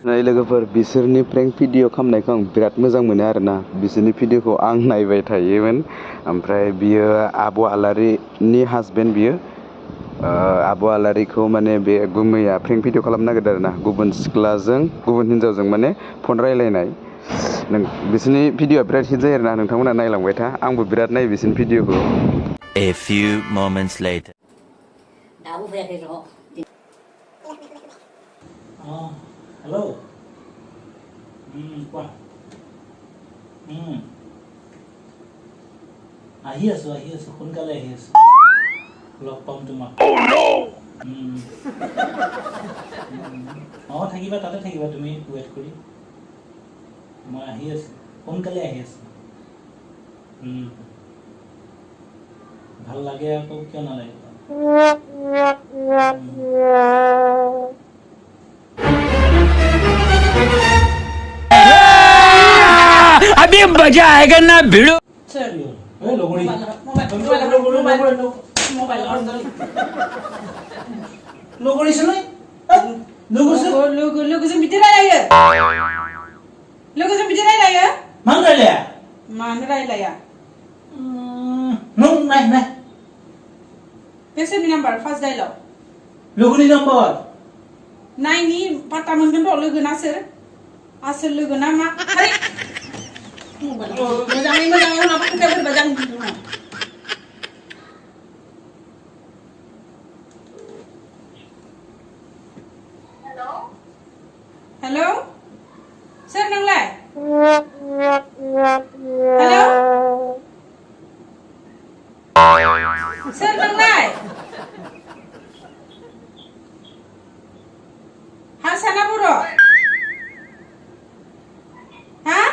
नाय लोगोफोर बिसोरनि प्रैंक भिडिअ खालामनायखौ आं बिराद मोजां मोनो आरोना बिसोरनि भिडिअखौ आं नायबाय थायोमोन ओमफ्राय बियो आब' आलारिनि हासबेन्ड बियो आब' आलारिखौ माने बे गुमैया प्रैंक भिडिअ खालामनो नागिरदों आरोना गुबुन सिख्लाजों गुबुन हिन्जावजों माने फन रायलायनाय बिसोरनि भिडिअआ बिराद हिट जायो आरोना नोंथांमोना नायलांबाय था आंबो बिराद नायो बिसोरनि भिडिअखौ A few moments later Hello. কোৱা আহি আছো সোনকালে আহি আছো লগ পাম তোমাক থাকিবা তাতে থাকিবা তুমি ৱেট কৰি মই আহি আছো সোনকালে আহি আছো ভাল লাগে আকৌ কিয় নালাগে अभी मजा आएगा ना भिड़ो First dialogue. Logoni number. Nine ni pata mungkin tu logona sir. Asal logona mak. Hari. Macam apa kita berbajang gitu kan? Hello. Hello. Sir nolai. Hello. Sir nolai. Hasana buro. Hah?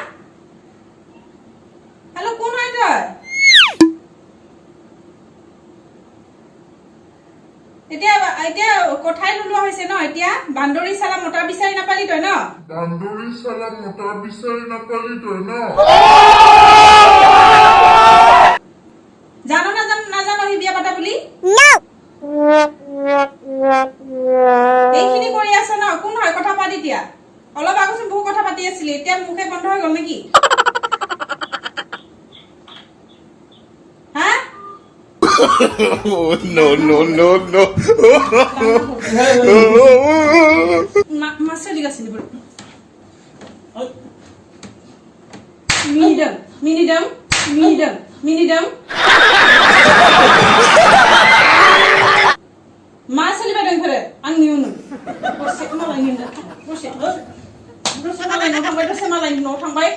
Hello, কোন হয় তই? এতিয়া কোঠাই লুলোৱা হৈছে ন এতিয়া বান্দৰী সালা মোটা বিচাৰি নাপালি তই ন বান্দৰী সালা মোটা বিচাৰি নাপালি তই ন জানো নাজানো হি বিয়া পাতা বুলি এইখিনি কৰি আছ ন কোন হয় কথা পাতি দিয়া অলপ আগতে বহু কথা পাতি আছিল এতিয়া মুখে বন্ধ হৈ গল নেকি no. Masa juga sini bro. Mini dam. Masa libat yang kere, angin. Proses malah ingin dah. Proses malah ingin orang baik, proses malah ingin orang baik.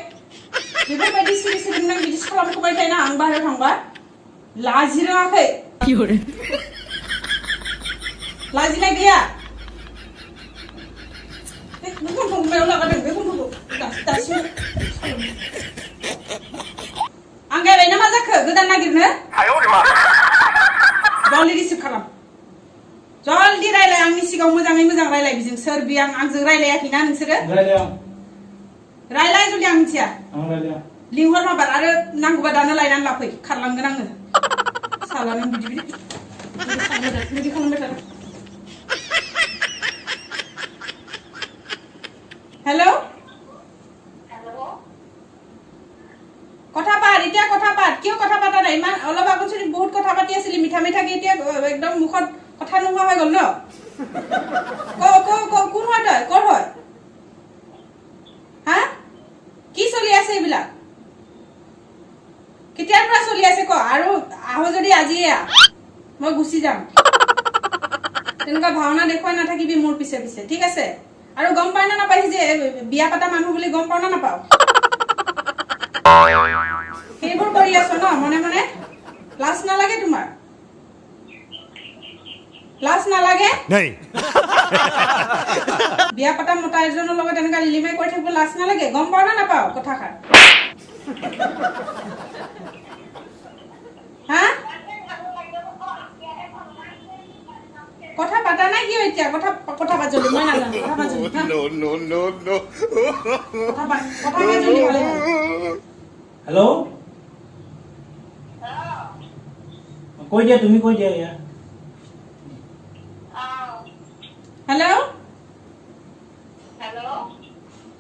Jadi pada sini nang di sekolah aku baik na, ang bahar orang baik. लाजी रहा है लाजी लग गया देखो मैं लगा देखो आंगे बेना मा जाखो गोदान नागिरनो आय ओरेमा जल्दि रिसिभ खालाम जल्दि रायलाय आंनि सिगाङाव मोजाङै मोजां रायलाय बिजों सोर बि आंजों रायलायाखैना नोंसोरो रायलाय जुदि आं मिथिया लिंहर माबार आरो नांगौबा दानो लायनानै लाफै खारलांगोन आङो सालानो बिदि खालामबाय थादों हेलो কথা পাত এতিয়া কথা পাত কিয় কথা পাতা নাই ইমান অলপ আগত বহুত কথা পাতি আছিল মিঠা কি এতিয়া একদম মুখত কথা নোহোৱা হৈ গল ন কোন হয় তই কৰ হয় হা কি চলি আছে এইবিলাক কেতিয়াৰ পৰা চলি আছে ক আৰু আহ যদি আজি মই গুছি যাম তেনেকা ভাওনা দেখুৱাই নাথাকিবি মোৰ পিছে পিছে ঠিক আছে আৰু গম পাই না নাপাই যে বিয়া পাতা মানুহ বুলি গম পাও না নাপাও সেইবোৰ কৰি আছ ন মনে মনে লাজ নালাগে তোমাৰ লাজ নালাগে নাই বিয়া পাতা মতা এজনৰ লগত এনেকা লিলিমাই কৰি থাকিব লাজ নালাগে গম পাও না নাপাও কথাখাৰ হ্যাঁ কথা পাতা নাই কি হইছে কথা বাজলি মই না জানো কথা বাজলি নো কথা বাজলি বলে हेलो কই দিয়া তুমি কই দিয়া ইয়া हेलो हेलो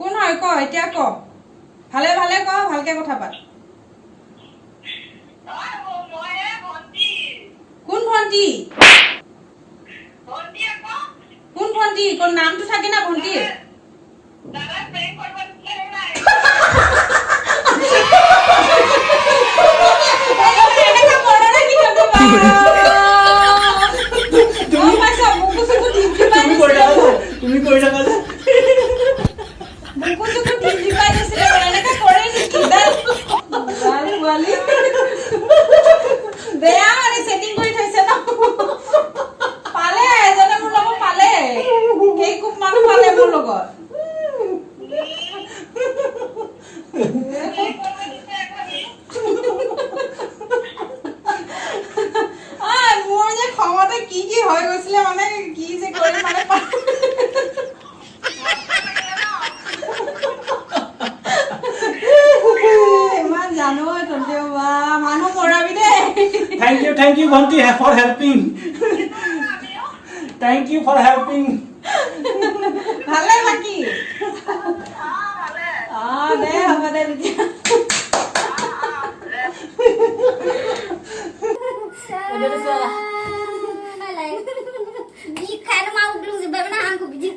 কোন হয় ক এতিয়া ক ভালে ভালে ক ভালকে কথা পাত কোন ভন্টি কোন ভন্টি কোন নামটো থাকে না ভন্টি তুমি কৰি থাকা যে বেয়া মানে সেটিং কৰি থৈছে ন পালে এজনে মোৰ লগত পালে সেই খুব মানুহ পালে মোৰ লগত মোৰ যে খঙতে কি কি হৈ গৈছিলে মানে কি যে কৰি মানে ইমান জানো তহঁতে বা মানুহ মৰাবি দেই thank you Bhanti for helping thank you for helping ভালে বাকি দে হ'ব দে তেতিয়া Udah suara. Malai. Di kana mau dulu sebenarnya aku biji.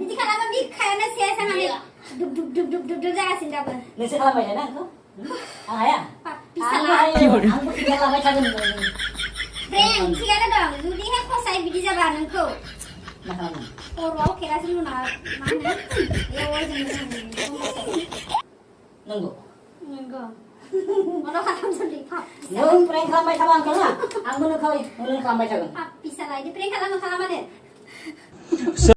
Di kana mau di kana sia sana ni. Duk duk duk duk duk duk jangan singgah ber. Nasi kalau macam mana kau? Ayah. Bisa lah. Aku tinggal macam ni. Breng, tiada dong. Jadi hek kau saya biji jalan engkau. Macam mana? Orang kira sih mana mana. Ya wajib Nunggu. enggak. Mana katam sendiri pak. Nung prank kalau macam mana kau? Aku nak kau, nung kalau macam mana? Pak bisa lah. Di prank kalau macam mana deh.